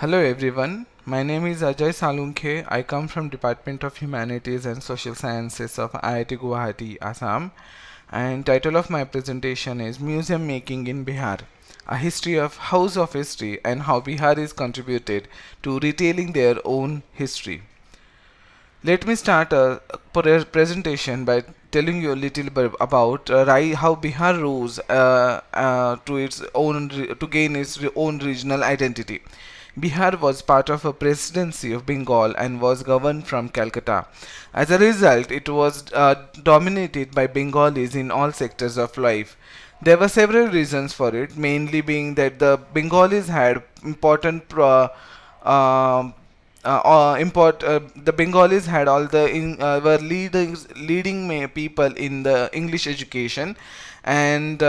Hello everyone, my name is Ajay Salunkhe. I come from Department of Humanities and Social Sciences of IIT Guwahati, Assam, and title of my presentation is Museum Making in Bihar, a history of House of History and how Bihar is contributed to retailing their own history. Let me start a presentation by telling you a little bit about how Bihar rose to gain its own regional identity. Bihar was part of a presidency of Bengal and was governed from Calcutta. As a result, it was dominated by Bengalis in all sectors of life. There were several reasons for it, mainly being that the Bengalis had important the Bengalis had all were leading people in the English education, and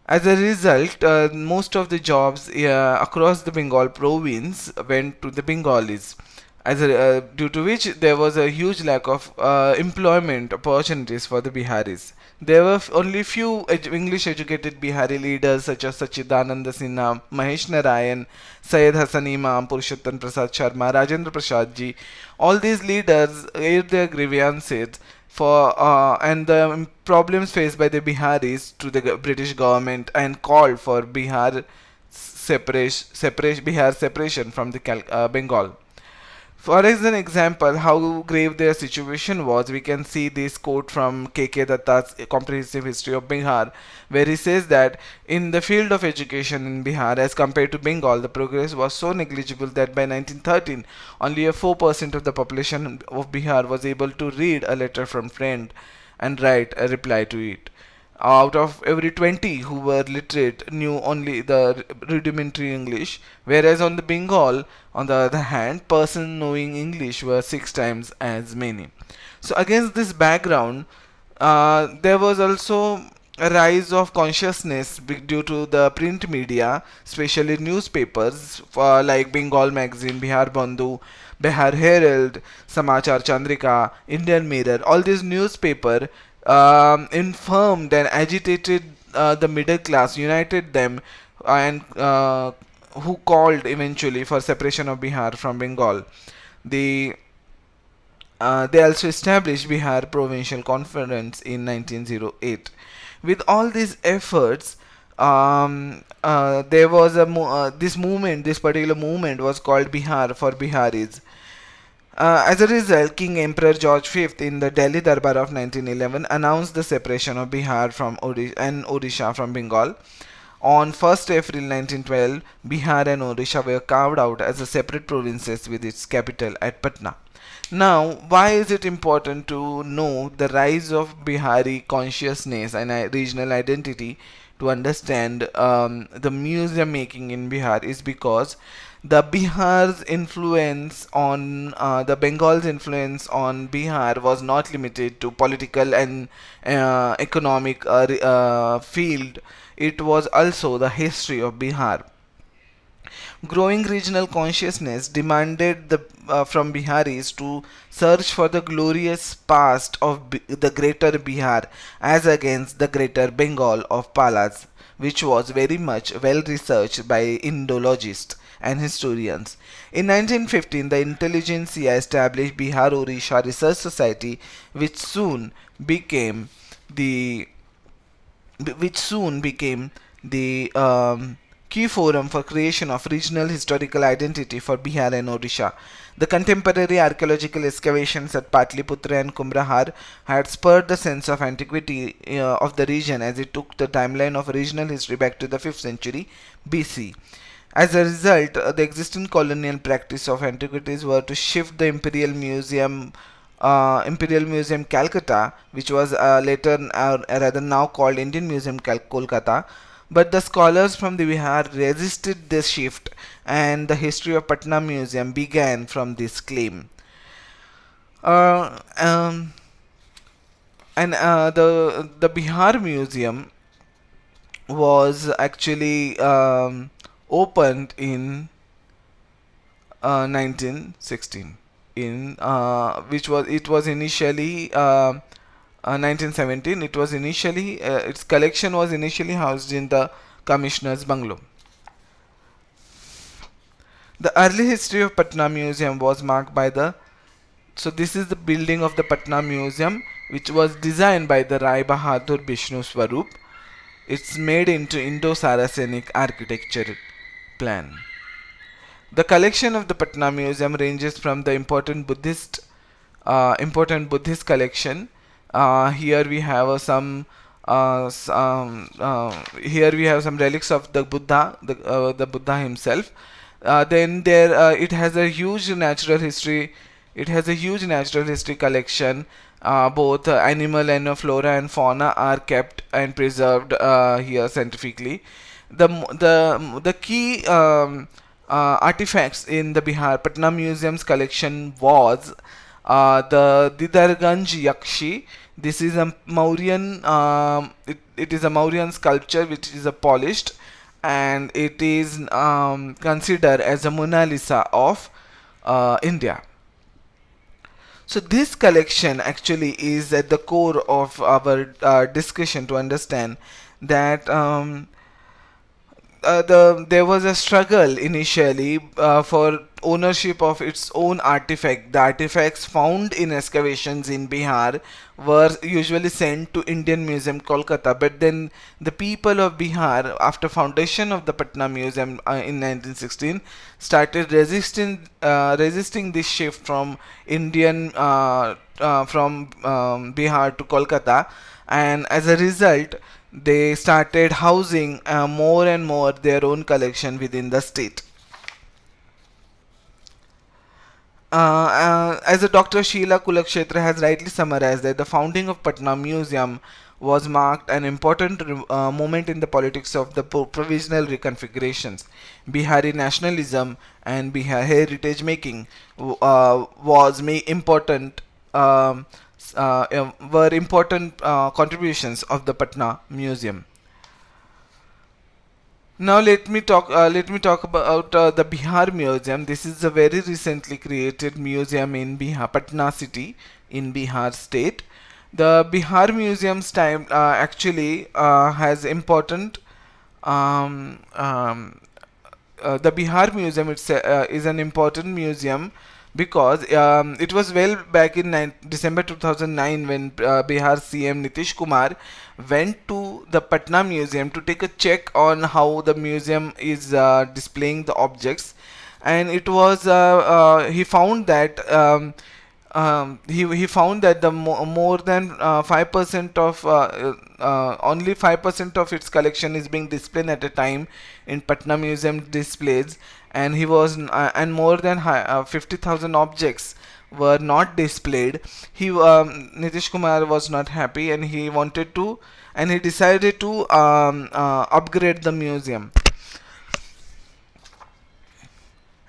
as a result, most of the jobs across the Bengal province went to the Bengalis. Due to which there was a huge lack of employment opportunities for the Biharis. There were only few English educated Bihari leaders such as Sachidananda Sinha, Mahesh Narayan, Syed Hassan Imam, Purushottam Prasad Sharma, Rajendra Prasad ji. All these leaders aired their grievances and the problems faced by the Biharis to the British government and called for Bihar separation from the Bengal. For an example, how grave their situation was, we can see this quote from K.K. Datta's Comprehensive History of Bihar, where he says that in the field of education in Bihar, as compared to Bengal, the progress was so negligible that by 1913, only a 4% of the population of Bihar was able to read a letter from friend and write a reply to it. Out of every 20 who were literate knew only the rudimentary English, whereas on the Bengal, on the other hand, persons knowing English were 6 times as many. So against this background, there was also a rise of consciousness due to the print media, especially newspapers like Bengal Magazine, Bihar Bandhu, Bihar Herald, Samachar Chandrika, Indian Mirror. All these newspaper informed and agitated the middle class, united them, and who called eventually for separation of Bihar from Bengal. The they also established Bihar Provincial Conference in 1908. With all these efforts, there was this particular movement was called Bihar for Biharis. As a result, King Emperor George V in the Delhi Darbar of 1911 announced the separation of Bihar from Odisha from Bengal. On 1st April 1912, Bihar and Odisha were carved out as a separate provinces with its capital at Patna. Now, why is it important to know the rise of Bihari consciousness and regional identity to understand the museum making in Bihar is because the Bengal's influence on Bihar was not limited to political and economic field. It was also the history of Bihar. Growing regional consciousness demanded from Biharis to search for the glorious past of the Greater Bihar as against the Greater Bengal of Palas, which was very much well researched by Indologists and historians. In 1915, the intelligentsia established Bihar Orisha Research Society, became the which soon became the key forum for creation of regional historical identity for Bihar and Odisha. The contemporary archaeological excavations at Patliputra and Kumrahar had spurred the sense of antiquity of the region as it took the timeline of regional history back to the 5th century BC. As a result, the existing colonial practice of antiquities were to shift the Imperial Museum Calcutta, which was rather now called Indian Museum Kolkata. But the scholars from the Bihar resisted this shift, and the history of Patna Museum began from this claim. Uh, um, and the Bihar Museum was actually opened in 1916 in which was it was initially 1917. It was initially its collection was initially housed in the commissioner's bungalow. The early history of Patna Museum was marked by the so this is the building of the Patna Museum, which was designed by the Rai Bahadur Bishnu Swarup. It's made into Indo-Saracenic architecture plan. The collection of the Patna Museum ranges from the important Buddhist collection. Here we have here we have some relics of the Buddha, the Buddha himself. Then there it has a huge natural history. It has a huge natural history collection. Both animal and flora and fauna are kept and preserved here scientifically. The key artifacts in the Bihar Patna Museum's collection was the Didarganj Yakshi. This is a Mauryan. It is a Mauryan sculpture which is a polished, and it is considered as a Mona Lisa of India. So this collection actually is at the core of our discussion to understand that there was a struggle initially for ownership of its own artifact. The artifacts found in excavations in Bihar were usually sent to Indian Museum Kolkata, but then the people of Bihar, after foundation of the Patna Museum in 1916, started resisting this shift from Bihar to Kolkata, and as a result they started housing more and more their own collection within the state. As a Dr. Sheila Kulakshetra has rightly summarized, that the founding of Patna Museum was marked an important moment in the politics of the provisional reconfigurations. Bihari nationalism and Bihar heritage making was important were important contributions of the Patna Museum. Now let me talk. Let me talk about the Bihar Museum. This is a very recently created museum in Bihar, Patna city in Bihar state. The Bihar Museum's time actually has important. Um, um, the Bihar Museum is an important museum because it was well back in December 2009 when Bihar CM Nitish Kumar went to the Patna Museum to take a check on how the museum is displaying the objects, and it was he found that he found that the more than 5% of only 5% of its collection is being displayed at a time in Patna Museum displays, and he was and more than 50,000 objects were not displayed. Nitish Kumar was not happy, and he decided to upgrade the museum.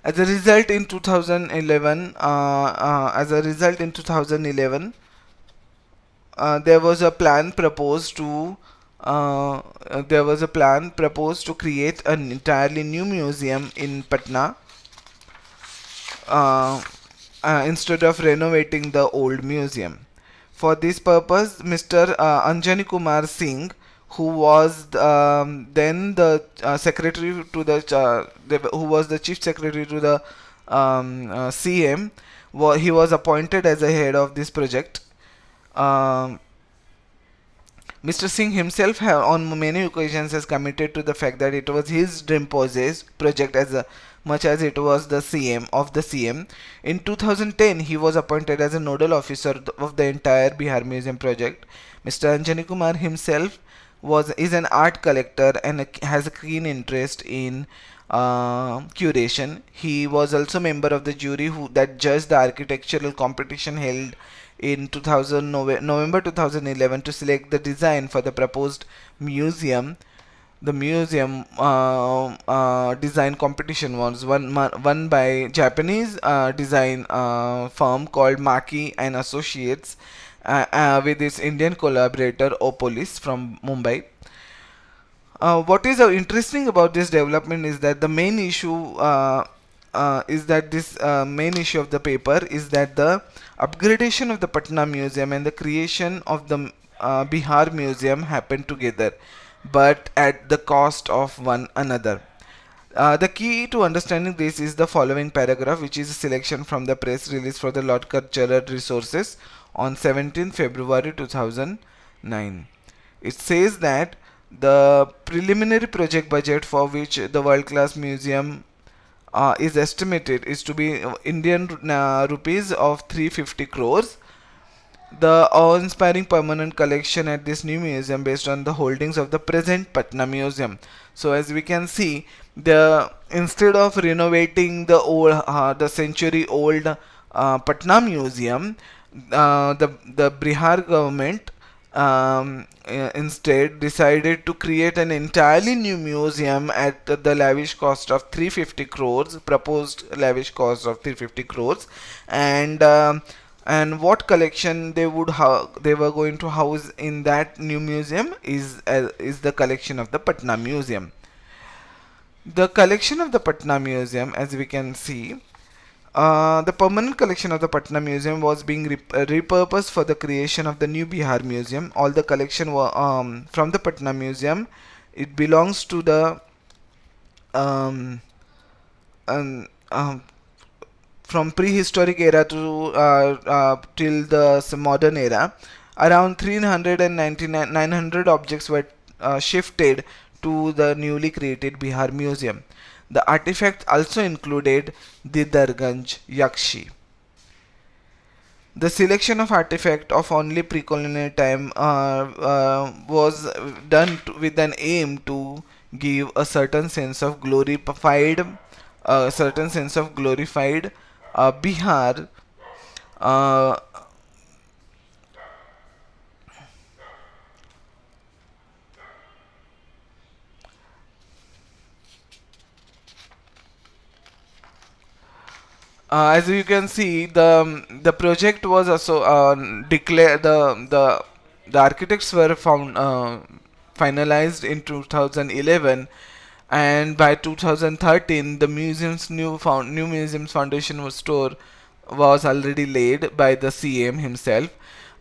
As a result, in 2011, there was a plan proposed to create an entirely new museum in Patna instead of renovating the old museum. For this purpose, Mr. Anjani Kumar Singh, who was then the secretary to who was the chief secretary to the CM, he was appointed as the head of this project. Mr. Singh himself on many occasions has committed to the fact that it was his dream project as much as it was the CM of the CM. In 2010, he was appointed as a nodal officer of the entire Bihar Museum project. Mr. Anjani Kumar himself is an art collector and has a keen interest in curation. He was also member of the jury that judged the architectural competition held in November 2011 to select the design for the proposed museum. The museum design competition was won by Japanese design firm called Maki and Associates with its Indian collaborator Opolis from Mumbai. What is interesting about this development is that the main issue main issue of the paper is that the upgradation of the Patna Museum and the creation of the Bihar Museum happened together, but at the cost of one another. The key to understanding this is the following paragraph, which is a selection from the press release for the Lord Cultural Resources on 17th February 2009. It says that the preliminary project budget for which the world-class museum is estimated is to be Indian rupees of 350 crores. The awe-inspiring permanent collection at this new museum based on the holdings of the present Patna Museum. So as we can see, the instead of renovating the century-old Patna Museum, the Bihar government instead decided to create an entirely new museum at the lavish cost of 350 crores, proposed lavish cost of 350 crores, and and what collection they were going to house in that new museum is the collection of the Patna Museum. The collection of the Patna Museum, as we can see, the permanent collection of the Patna Museum was being repurposed for the creation of the new Bihar Museum. All the collection from the Patna Museum, it belongs to the um, um, um, from prehistoric era to till the modern era. Around 399 900 objects were shifted to the newly created Bihar Museum. The artifacts also included the Darganj Yakshi. The selection of artifact of only pre-colonial time was done with an aim to give a certain sense of glorified Bihar. Uh, as you can see, the project was also declared. The architects were finalized in 2011, and by 2013 the new museum's foundation was already laid by the CM himself,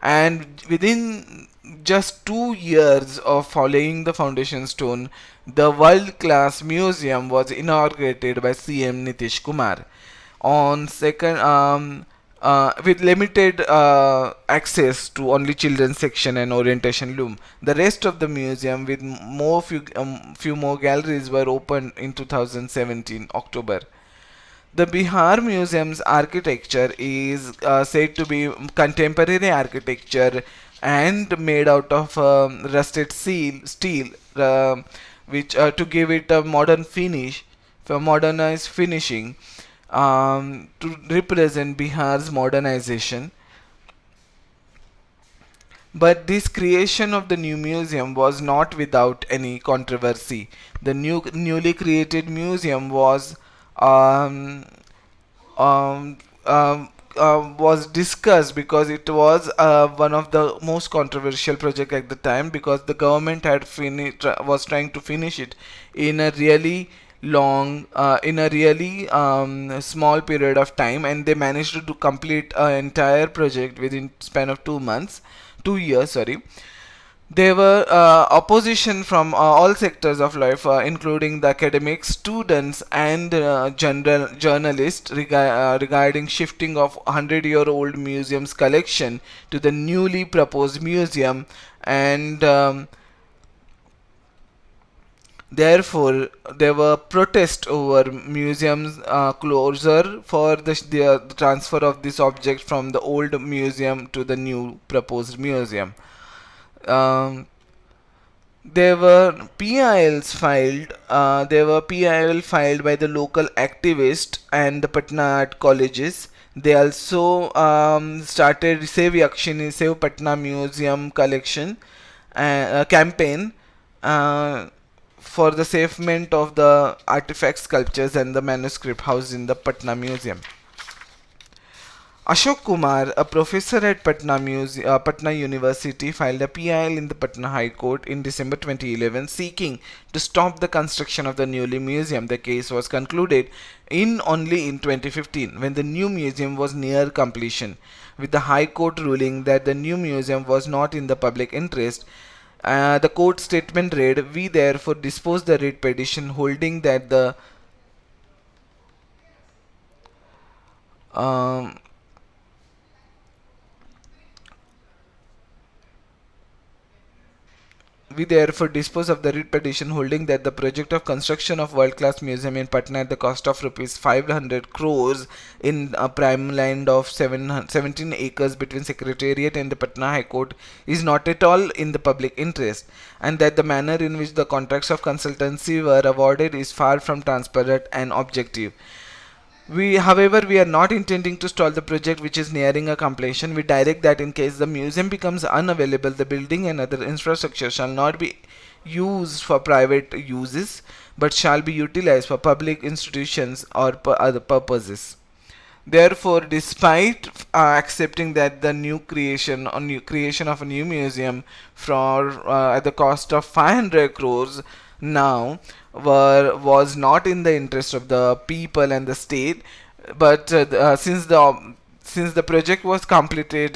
and within just 2 years of following the foundation stone, the world class museum was inaugurated by CM Nitish Kumar on second with limited access to only children's section and orientation room. The rest of the museum, with few more galleries, were opened in 2017 October. The Bihar Museum's architecture is said to be contemporary architecture and made out of rusted steel, which to give it a modern finish, for modernized finishing, to represent Bihar's modernization. But this creation of the new museum was not without any controversy. The newly created museum um, um, was discussed because it was one of the most controversial project at the time, because the government was trying to finish it in a really small period of time, and they managed to complete an entire project within span of 2 months, 2 years, sorry. There were opposition from all sectors of life, including the academics, students, and general journalists regarding shifting of 100-year-old museum's collection to the newly proposed museum, and therefore there were protests over museum's closure for the transfer of this object from the old museum to the new proposed museum. Um, there were PILs filed. There were PIL filed by the local activists and the Patna art colleges. They also started Save Patna Museum collection campaign for the safement of the artifacts, sculptures, and the manuscript housed in the Patna Museum. Ashok Kumar, a professor at Patna University, filed a PIL in the Patna High Court in December 2011 seeking to stop the construction of the newly museum. The case was concluded only in 2015, when the new museum was near completion, with the High Court ruling that the new museum was not in the public interest. The court statement read, "We therefore dispose the writ petition holding that the Um, We therefore dispose of the writ petition holding that the project of construction of world-class museum in Patna at the cost of rupees 500 crores in a prime land of 17 acres between Secretariat and the Patna High Court is not at all in the public interest, and that the manner in which the contracts of consultancy were awarded is far from transparent and objective. However, we are not intending to stall the project which is nearing a completion. We direct that in case the museum becomes unavailable, the building and other infrastructure shall not be used for private uses, but shall be utilized for public institutions or other purposes. Therefore, despite accepting that the new creation of a new museum for at the cost of 500 crores now was not in the interest of the people and the state, but since the project was completed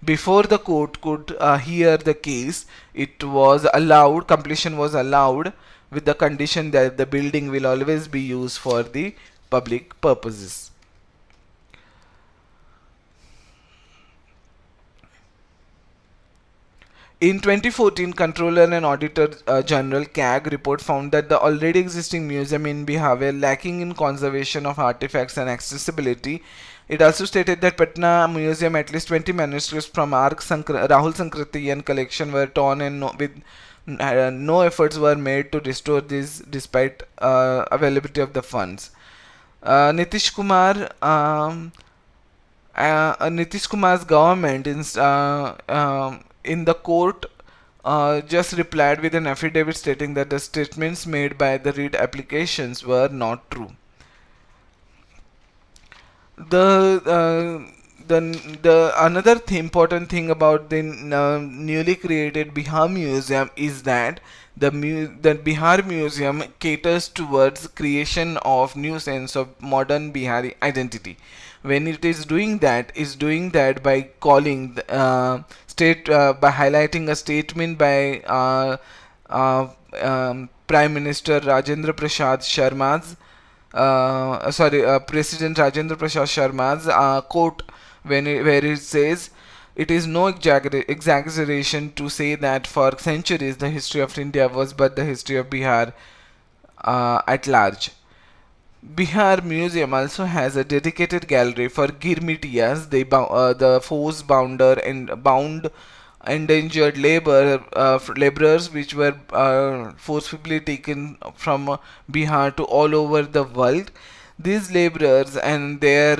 before the court could hear the case, it was allowed completion was allowed with the condition that the building will always be used for the public purposes. In 2014, Controller and Auditor General CAG report found that the already existing museum in Bihar were lacking in conservation of artifacts and accessibility. It also stated that Patna Museum at least 20 manuscripts from Rahul Sankrityayan collection were torn and no efforts were made to restore these despite availability of the funds. Nitish Kumar Nitish Kumar's government in the court just replied with an affidavit stating that the statements made by the read applications were not true. The another important thing about the newly created Bihar Museum is that the Bihar Museum caters towards creation of new sense of modern Bihari identity. When it is doing that by calling state by highlighting a statement by Prime Minister Rajendra Prasad Sharma's President Rajendra Prasad Sharma's quote where it says, "It is no exaggeration to say that for centuries the history of India was but the history of Bihar at large." Bihar Museum also has a dedicated gallery for Girmitias, the force bounder and bound endangered laborers which were forcibly taken from Bihar to all over the world. These laborers and their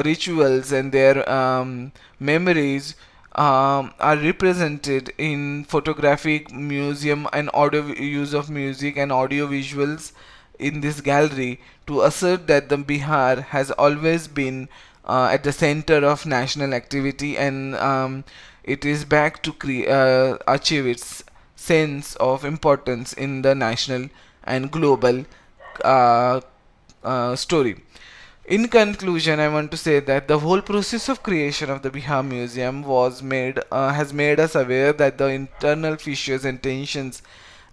rituals and their memories are represented in photographic museum and audio use of music and audio visuals in this gallery to assert that the Bihar has always been at the center of national activity, and it is back to achieve its sense of importance in the national and global uh, story. In conclusion, I want to say that the whole process of creation of the Bihar Museum has made us aware that the internal fissures and tensions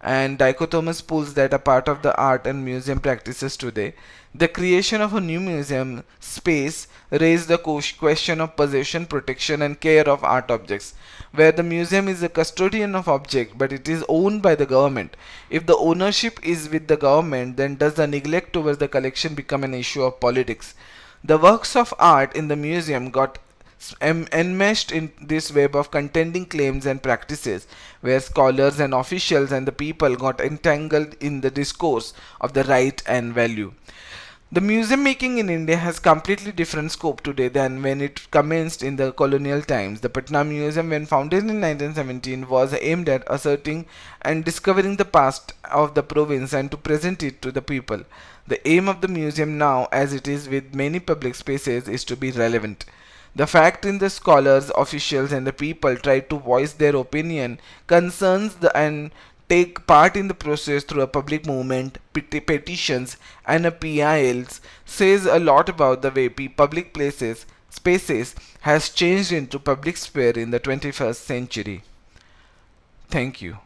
and dichotomous pools that are part of the art and museum practices today. The creation of a new museum space raised the question of possession, protection, and care of art objects, where the museum is a custodian of object but it is owned by the government. If the ownership is with the government, then does the neglect towards the collection become an issue of politics? The works of art in the museum got enmeshed in this web of contending claims and practices, where scholars and officials and the people got entangled in the discourse of the right and value. The museum making in India has completely different scope today than when it commenced in the colonial times. The Patna Museum, when founded in 1917, was aimed at asserting and discovering the past of the province and to present it to the people. The aim of the museum now, as it is with many public spaces, is to be relevant. The fact in the scholars, officials, and the people try to voice their opinion, concerns and take part in the process through a public movement, petitions, and appeals says a lot about the way public spaces has changed into public sphere in the 21st century. Thank you.